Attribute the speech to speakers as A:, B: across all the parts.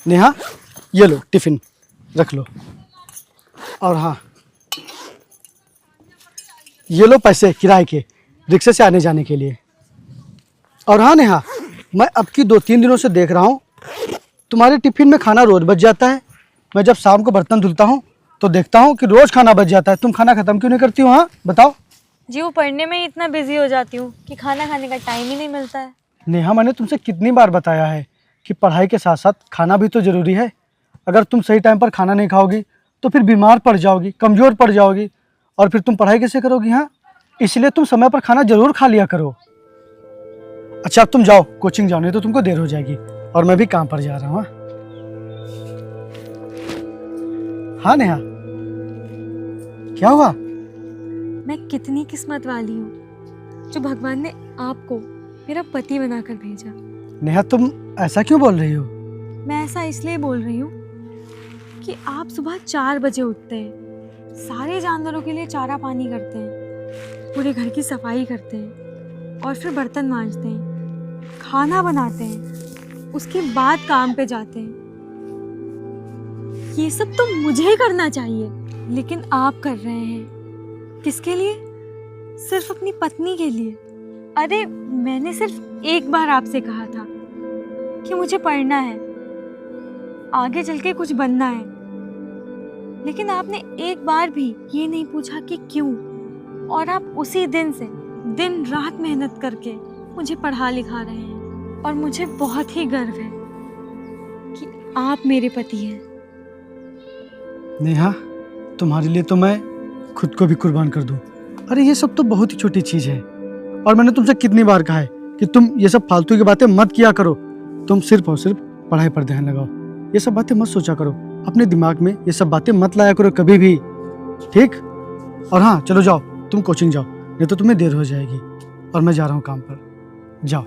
A: नेहा, ये लो टिफ़िन रख लो। और हाँ, ये लो पैसे किराए के रिक्शे से आने जाने के लिए। और हाँ नेहा, मैं अब की 2-3 दिनों से देख रहा हूँ तुम्हारे टिफ़िन में खाना रोज़ बच जाता है। मैं जब शाम को बर्तन धुलता हूँ तो देखता हूँ कि रोज़ खाना बच जाता है। तुम खाना ख़त्म क्यों नहीं करती हो? हाँ बताओ।
B: जी वो पढ़ने में ही इतना बिजी हो जाती हूँ कि खाना खाने का टाइम ही नहीं मिलता है।
A: नेहा, मैंने तुमसे कितनी बार बताया है कि पढ़ाई के साथ साथ खाना भी तो ज़रूरी है। अगर तुम सही टाइम पर खाना नहीं खाओगी तो फिर बीमार पड़ जाओगी, कमज़ोर पड़ जाओगी, और फिर तुम पढ़ाई कैसे करोगी? हाँ, इसलिए तुम समय पर खाना ज़रूर खा लिया करो। अच्छा अब तुम जाओ, कोचिंग जाओ, नहीं तो तुमको देर हो जाएगी और मैं भी काम पर जा रहा हूँ। हाँ नेहा, क्या हुआ?
B: मैं कितनी किस्मत वाली हूँ जो भगवान ने आपको मेरा पति बनाकर भेजा।
A: नेहा, तुम ऐसा क्यों बोल रही हो?
B: मैं ऐसा इसलिए बोल रही हूँ कि आप सुबह 4 बजे उठते हैं, सारे जानवरों के लिए चारा पानी करते हैं, पूरे घर की सफाई करते हैं और फिर बर्तन मांजते हैं, खाना बनाते हैं, उसके बाद काम पे जाते हैं। ये सब तो मुझे ही करना चाहिए, लेकिन आप कर रहे हैं। किसके लिए? सिर्फ अपनी पत्नी के लिए। अरे मैंने सिर्फ एक बार आपसे कहा था कि मुझे पढ़ना है, आगे चल के कुछ बनना है, लेकिन आपने एक बार भी ये नहीं पूछा कि क्यों। और आप उसी दिन से दिन रात मेहनत करके मुझे पढ़ा लिखा रहे हैं और मुझे बहुत ही गर्व है कि आप मेरे पति हैं।
A: नेहा, तुम्हारे लिए तो मैं खुद को भी कुर्बान कर दूं। अरे ये सब तो बहुत ही छोटी चीज़ है, और मैंने तुमसे कितनी बार कहा है कि तुम ये सब फालतू की बातें मत किया करो। तुम सिर्फ और सिर्फ पढ़ाई पर ध्यान लगाओ, ये सब बातें मत सोचा करो। अपने दिमाग में ये सब बातें मत लाया करो कभी भी, ठीक? और हाँ चलो जाओ, तुम कोचिंग जाओ, नहीं तो तुम्हें देर हो जाएगी और मैं जा रहा हूँ काम पर। जाओ।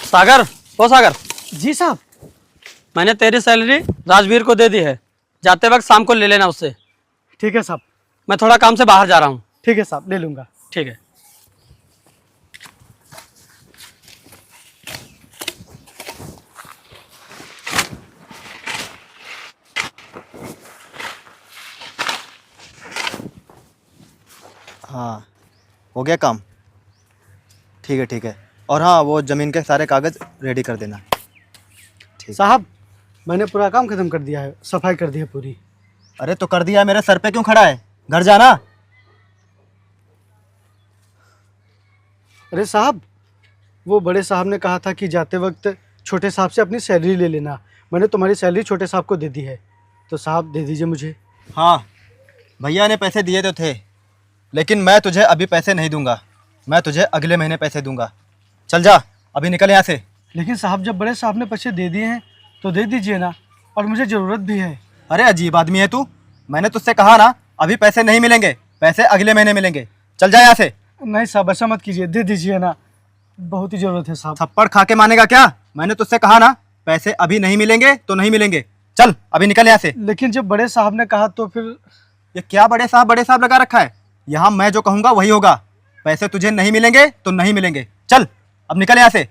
C: सागर, ओ सागर,
A: जी साहब।
C: मैंने तेरी सैलरी राजवीर को दे दी है, जाते वक्त शाम को ले लेना उससे।
A: ठीक है साहब।
C: मैं थोड़ा काम से बाहर जा रहा हूँ।
A: ठीक है साहब, ले लूँगा।
C: ठीक है।
D: हाँ, हो गया काम? ठीक है ठीक है। और हाँ, वो ज़मीन के सारे कागज़ रेडी कर देना। ठीक
A: साहब, मैंने पूरा काम खत्म कर दिया है, सफाई कर दी है पूरी।
D: अरे तो कर दिया, मेरे सर पे क्यों खड़ा है? घर जाना।
A: अरे साहब, वो बड़े साहब ने कहा था कि जाते वक्त छोटे साहब से अपनी सैलरी ले लेना। मैंने तुम्हारी सैलरी छोटे साहब को दे दी है, तो साहब दे दीजिए मुझे।
D: हाँ, भैया ने पैसे दिए तो थे, लेकिन मैं तुझे अभी पैसे नहीं दूंगा, मैं तुझे अगले महीने पैसे दूंगा। चल जा, अभी निकल यहाँ से।
A: लेकिन साहब, जब बड़े साहब ने पैसे दे दिए हैं तो दे दीजिए ना, और मुझे ज़रूरत भी है।
D: अरे अजीब आदमी है तू, मैंने तुझसे कहा ना अभी पैसे नहीं मिलेंगे, पैसे अगले महीने मिलेंगे। चल जा यहाँ से।
A: नहीं साहब, ऐसा मत कीजिए, दे दीजिए ना, बहुत ही ज़रूरत है साहब।
D: थप्पड़ खा के मानेगा क्या? मैंने तुझसे कहा ना पैसे अभी नहीं मिलेंगे तो नहीं मिलेंगे। चल अभी निकल यहाँ से।
A: लेकिन जब बड़े साहब ने कहा तो फिर।
D: ये क्या बड़े साहब लगा रखा है? यहाँ मैं जो कहूँगा वही होगा। पैसे तुझे नहीं मिलेंगे तो नहीं मिलेंगे। चल अब निकल यहाँ से।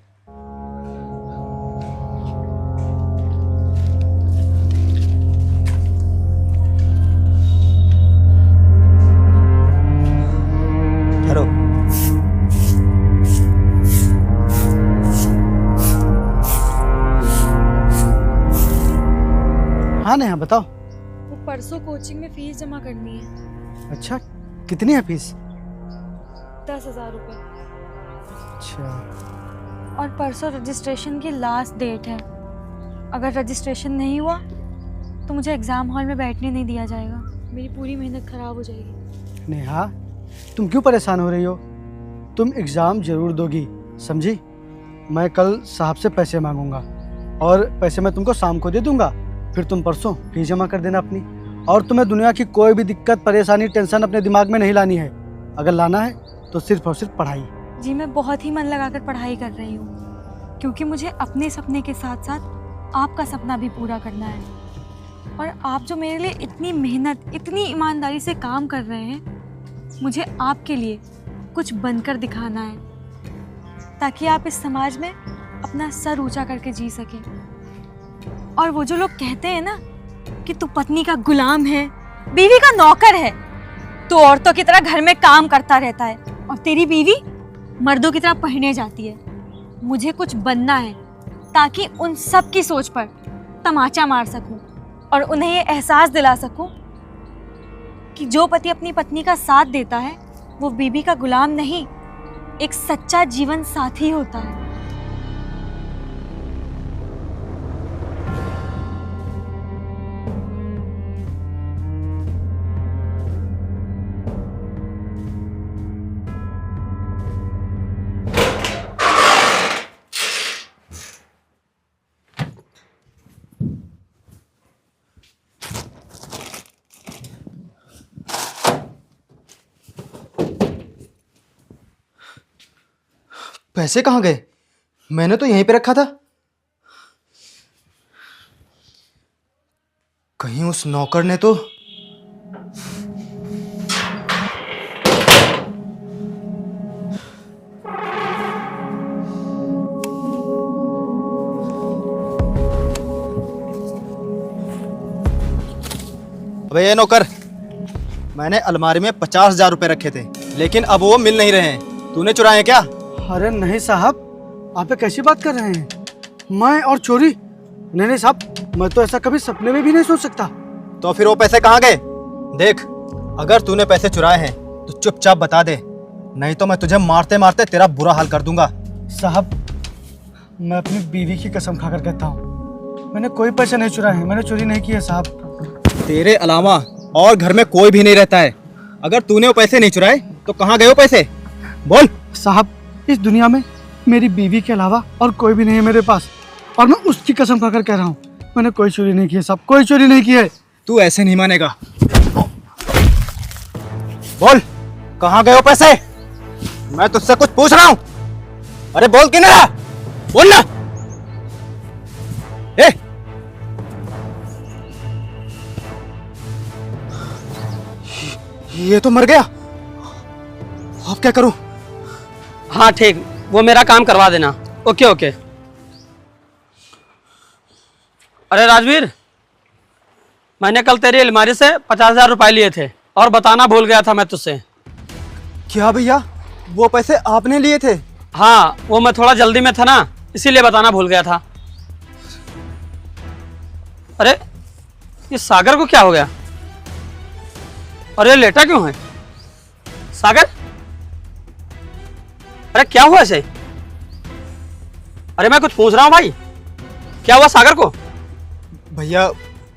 D: ठहरो।
A: हाँ नेहा, बताओ।
B: वो परसों कोचिंग में फीस जमा करनी है।
A: अच्छा, कितनी है फीस?
B: 10,000 रुपये।
A: अच्छा।
B: और परसों रजिस्ट्रेशन की लास्ट डेट है। अगर रजिस्ट्रेशन नहीं हुआ तो मुझे एग्ज़ाम हॉल में बैठने नहीं दिया जाएगा। मेरी पूरी मेहनत ख़राब हो जाएगी।
A: नेहा, तुम क्यों परेशान हो रही हो? तुम एग्ज़ाम ज़रूर दोगी, समझी? मैं कल साहब से पैसे मांगूंगा और पैसे मैं तुमको शाम को दे दूंगा। फिर तुम परसों फीस जमा कर देना अपनी। और तुम्हें दुनिया की कोई भी दिक्कत, परेशानी, टेंशन अपने दिमाग में नहीं लानी है। अगर लाना है तो सिर्फ और सिर्फ पढ़ाई।
B: जी मैं बहुत ही मन लगाकर पढ़ाई कर रही हूँ, क्योंकि मुझे अपने सपने के साथ साथ आपका सपना भी पूरा करना है। और आप जो मेरे लिए इतनी मेहनत, इतनी ईमानदारी से काम कर रहे हैं, मुझे आपके लिए कुछ बनकर दिखाना है, ताकि आप इस समाज में अपना सर ऊंचा करके जी सकें। और वो जो लोग कहते हैं ना कि तू पत्नी का गुलाम है, बीवी का नौकर है, तू औरतों की तरह घर में काम करता रहता है और तेरी बीवी मर्दों की तरह पहने जाती है। मुझे कुछ बनना है ताकि उन सब की सोच पर तमाचा मार सकूं और उन्हें ये एहसास दिला सकूं कि जो पति अपनी पत्नी का साथ देता है वो बीवी का गुलाम नहीं, एक सच्चा जीवन साथी होता है।
D: पैसे कहाँ गए? मैंने तो यहीं पे रखा था। कहीं उस नौकर ने तो अबे ये नौकर, मैंने अलमारी में 50,000 रुपए रखे थे, लेकिन अब वो मिल नहीं रहे हैं। तूने चुराए हैं क्या?
A: अरे नहीं साहब, आप ये कैसी बात कर रहे हैं? मैं और चोरी? नहीं नहीं साहब, मैं तो ऐसा कभी सपने में भी नहीं सोच सकता।
D: तो फिर वो पैसे कहाँ गए? देख, अगर तूने पैसे चुराए हैं तो चुपचाप बता दे, नहीं तो मैं तुझे मारते मारते तेरा बुरा हाल कर दूंगा।
A: साहब, मैं अपनी बीवी की कसम खाकर कहता हूँ, मैंने कोई पैसे नहीं चुराए हैं, मैंने चोरी नहीं की है साहब।
D: तेरे अलावा और घर में कोई भी नहीं रहता है। अगर तूने वो पैसे नहीं चुराए तो कहाँ गए वो पैसे? बोल।
A: साहब, इस दुनिया में मेरी बीवी के अलावा और कोई भी नहीं है मेरे पास, और मैं उसकी कसम खाकर कह रहा हूँ, मैंने कोई चोरी नहीं की है साहब, कोई चोरी नहीं की है।
D: तू ऐसे नहीं मानेगा। बोल, कहाँ गए वो पैसे? मैं तुझसे कुछ पूछ रहा हूँ। अरे बोल कि ना, बोल ना। ए, ये तो मर गया। अब क्या करूं?
C: हाँ ठीक, वो मेरा काम करवा देना। Okay okay. अरे राजवीर, मैंने कल तेरी अलमारी से 50,000 रुपए लिए थे और बताना भूल गया था मैं तुझसे।
D: क्या भैया, वो पैसे आपने लिए थे?
C: हाँ, वो मैं थोड़ा जल्दी में था ना, इसीलिए बताना भूल गया था। अरे ये सागर को क्या हो गया? और ये लेटा क्यों है? सागर, अरे क्या हुआ इसे? अरे मैं कुछ पूछ रहा हूँ भाई, क्या हुआ सागर को?
D: भैया,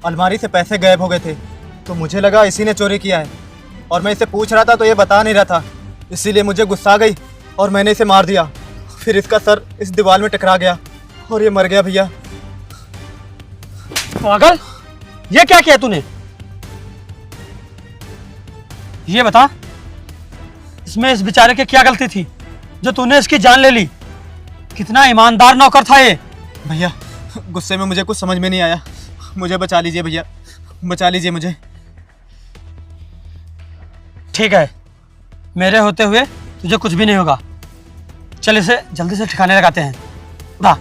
D: अलमारी से पैसे गायब हो गए थे, तो मुझे लगा इसी ने चोरी किया है, और मैं इसे पूछ रहा था तो ये बता नहीं रहा था, इसीलिए मुझे गुस्सा आ गई और मैंने इसे मार दिया। फिर इसका सर इस दीवार में टकरा गया और ये मर गया भैया।
C: पागल, ये क्या किया तूने? ये बता, इसमें इस बेचारे की क्या गलती थी जो तूने इसकी जान ले ली? कितना ईमानदार नौकर था ये।
D: भैया, गुस्से में मुझे कुछ समझ में नहीं आया, मुझे बचा लीजिए भैया, बचा लीजिए मुझे।
C: ठीक है, मेरे होते हुए तुझे कुछ भी नहीं होगा। चल इसे जल्दी से ठिकाने लगाते हैं। उठा।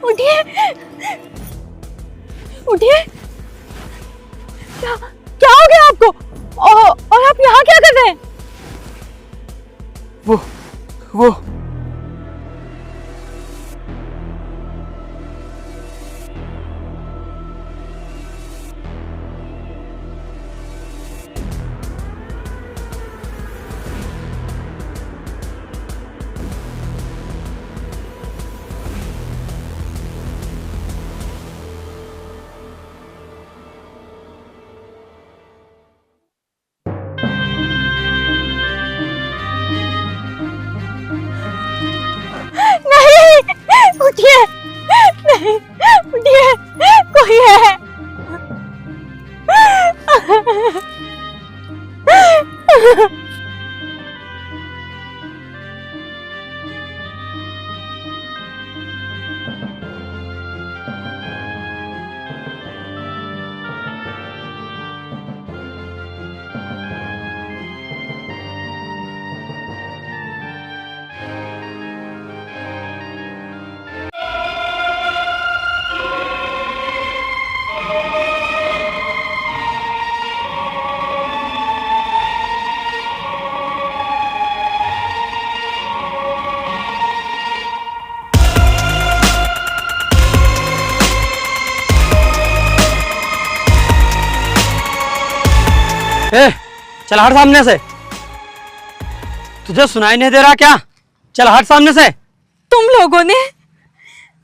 B: उठिए, उठिए। क्या क्या हो गया आपको? और आप यहाँ क्या कर रहे हैं?
A: वो
B: नहीं, उठिए, नहीं, उठिए, कोई है।
C: ए, चल हट सामने से। तुझे सुनाई नहीं दे रहा क्या? चल हट सामने से।
B: तुम लोगों ने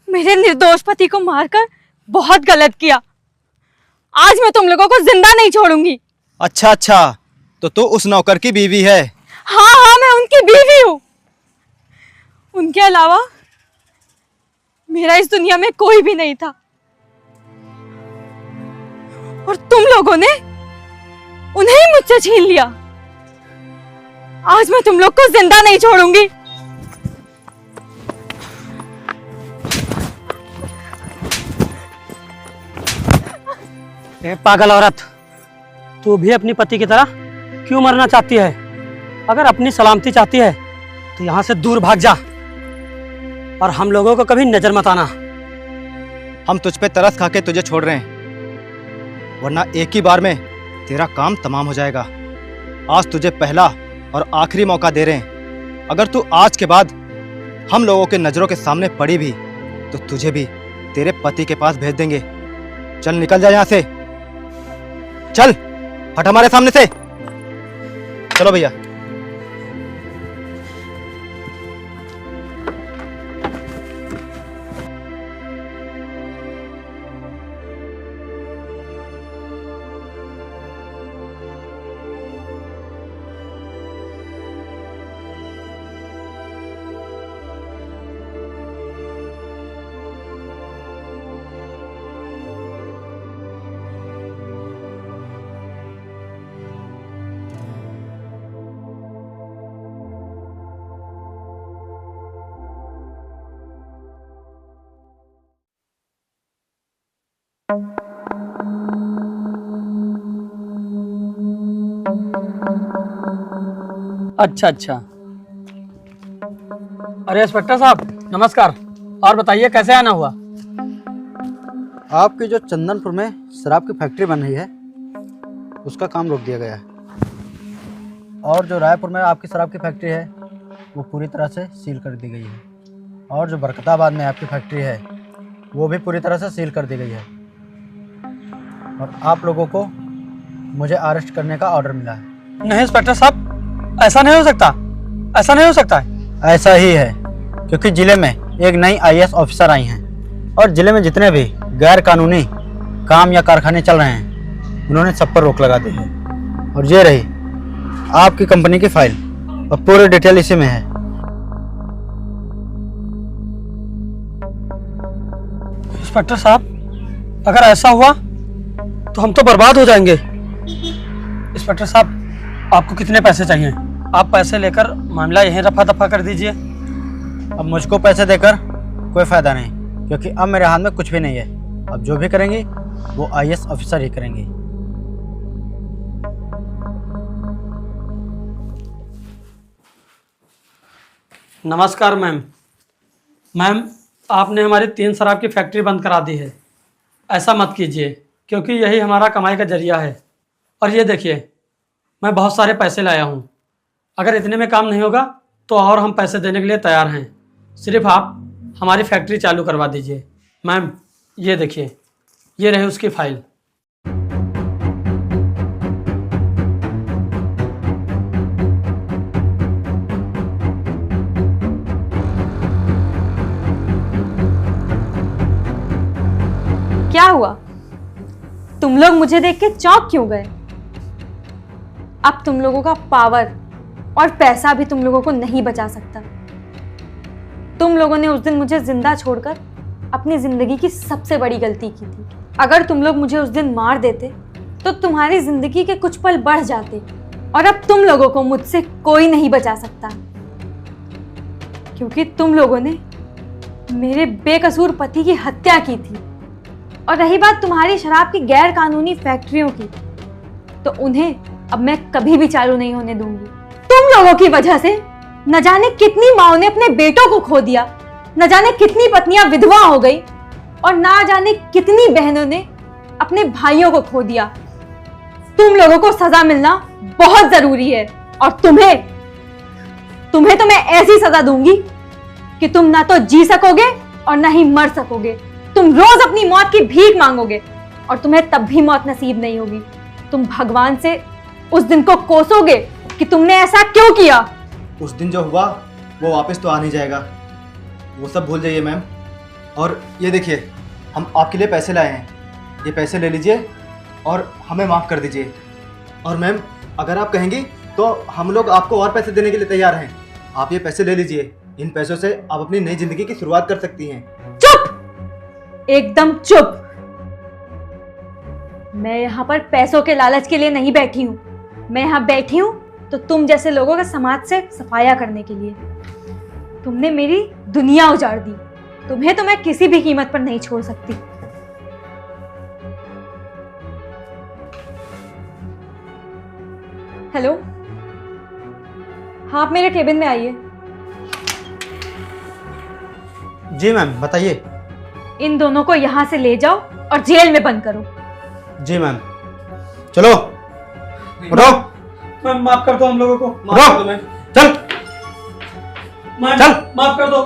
B: मेरे निर्दोष पति को मारकर बहुत गलत किया। आज मैं तुम लोगों को जिंदा नहीं छोड़ूंगी।
D: अच्छा अच्छा, तो तू उस नौकर की बीवी है?
B: हाँ हाँ, मैं उनकी बीवी हूँ। उनके अलावा मेरा इस दुनिया में कोई भी नहीं था। और तुम लोगों ने उन्हें ही मुझसे छीन लिया। आज मैं तुम लोग को जिंदा नहीं छोड़ूंगी।
C: ए पागल औरत, तू भी अपनी पति की तरह क्यों मरना चाहती है? अगर अपनी सलामती चाहती है तो यहाँ से दूर भाग जा और हम लोगों को कभी नजर मत आना।
D: हम तुझ पे तरस खा के तुझे छोड़ रहे हैं, वरना एक ही बार में तेरा काम तमाम हो जाएगा। आज तुझे पहला और आखिरी मौका दे रहे हैं। अगर तू आज के बाद हम लोगों के नजरों के सामने पड़ी भी तो तुझे भी तेरे पति के पास भेज देंगे। चल निकल जा यहाँ से, चल हट हमारे सामने से। चलो भैया।
C: अच्छा अच्छा। अरे इंस्पेक्टर साहब नमस्कार। और बताइए कैसे आना हुआ?
E: आपकी जो चंदनपुर में शराब की फैक्ट्री बन रही है उसका काम रोक दिया गया है, और जो रायपुर में आपकी शराब की फैक्ट्री है वो पूरी तरह से सील कर दी गई है, और जो बरकताबाद में आपकी फैक्ट्री है वो भी पूरी तरह से सील कर दी गई है। और आप लोगों को मुझे अरेस्ट करने का ऑर्डर मिला है।
C: नहीं इंस्पेक्टर साहब, ऐसा नहीं हो सकता, ऐसा नहीं हो सकता है।
E: ऐसा ही है, क्योंकि ज़िले में एक नई आईएएस ऑफिसर आई हैं और ज़िले में जितने भी गैर कानूनी काम या कारखाने चल रहे हैं उन्होंने सब पर रोक लगा दी है। और ये रही आपकी कंपनी की फाइल और पूरी डिटेल इसी में है।
C: इंस्पेक्टर साहब अगर ऐसा हुआ तो हम तो बर्बाद हो जाएंगे। इंस्पेक्टर साहब आपको कितने पैसे चाहिए? आप पैसे लेकर मामला यहीं रफा दफा कर दीजिए।
E: अब मुझको पैसे देकर कोई फ़ायदा नहीं, क्योंकि अब मेरे हाथ में कुछ भी नहीं है। अब जो भी करेंगी वो आईएएस ऑफिसर ही करेंगी।
C: नमस्कार मैम। मैम आपने हमारी 3 शराब की फैक्ट्री बंद करा दी है। ऐसा मत कीजिए, क्योंकि यही हमारा कमाई का जरिया है। और ये देखिए, मैं बहुत सारे पैसे लाया हूँ। अगर इतने में काम नहीं होगा तो और हम पैसे देने के लिए तैयार हैं। सिर्फ आप हमारी फैक्ट्री चालू करवा दीजिए। मैम, ये देखिए, ये रही उसकी फाइल।
B: क्या हुआ? तुम लोग मुझे देख के चौंक क्यों गए? अब तुम लोगों का पावर और पैसा भी तुम लोगों को नहीं बचा सकता। तुम लोगों ने उस दिन मुझे जिंदा छोड़कर अपनी जिंदगी की सबसे बड़ी गलती की थी। अगर तुम लोग मुझे उस दिन मार देते तो तुम्हारी जिंदगी के कुछ पल बढ़ जाते, और अब तुम लोगों को मुझसे कोई नहीं बचा सकता, क्योंकि तुम लोगों ने मेरे बेकसूर पति की हत्या की थी। और रही बात तुम्हारी शराब की गैर कानूनी फैक्ट्रियों की, तो उन्हें अब मैं कभी भी चालू नहीं होने दूंगी। तुम लोगों की वजह से न जाने कितनी माओं ने अपने बेटों को खो दिया, न जाने कितनी पत्नियां विधवा हो गई, और ना जाने कितनी बहनों ने अपने भाइयों को खो दिया। तुम लोगों को सजा मिलना बहुत जरूरी है, और तुम्हें तो मैं ऐसी सजा दूंगी कि तुम ना तो जी सकोगे और ना ही मर सकोगे। तुम रोज अपनी मौत की भीख मांगोगे, और तुम्हें तब भी मौत नसीब नहीं होगी। तुम भगवान से उस दिन को कोसोगे कि तुमने ऐसा क्यों किया।
D: उस दिन जो हुआ वो वापस तो आ नहीं जाएगा, वो सब भूल जाइए मैम। और ये देखिए, हम आपके लिए पैसे लाए हैं, ये पैसे ले लीजिए और हमें माफ़ कर दीजिए। और मैम, अगर आप कहेंगी तो हम लोग आपको और पैसे देने के लिए तैयार हैं। आप ये पैसे ले लीजिए, इन पैसों से आप अपनी नई जिंदगी की शुरुआत कर सकती हैं।
B: चुप, एकदम चुप। मैं यहाँ पर पैसों के लालच के लिए नहीं बैठी हूँ। मैं यहाँ बैठी हूँ तो तुम जैसे लोगों का समाज से सफाया करने के लिए। तुमने मेरी दुनिया उजाड़ दी, तुम्हें तो मैं किसी भी कीमत पर नहीं छोड़ सकती। हेलो, हाँ, आप मेरे केबिन में आइए।
E: जी मैम, बताइए।
B: इन दोनों को यहाँ से ले जाओ और जेल में बंद करो।
E: जी मैम। चलो उठो।
C: मैम, माफ कर दो हम लोगों को।
D: माफ कर दो मैम।
E: चल
C: मैम,
E: चल।
C: माफ कर दो।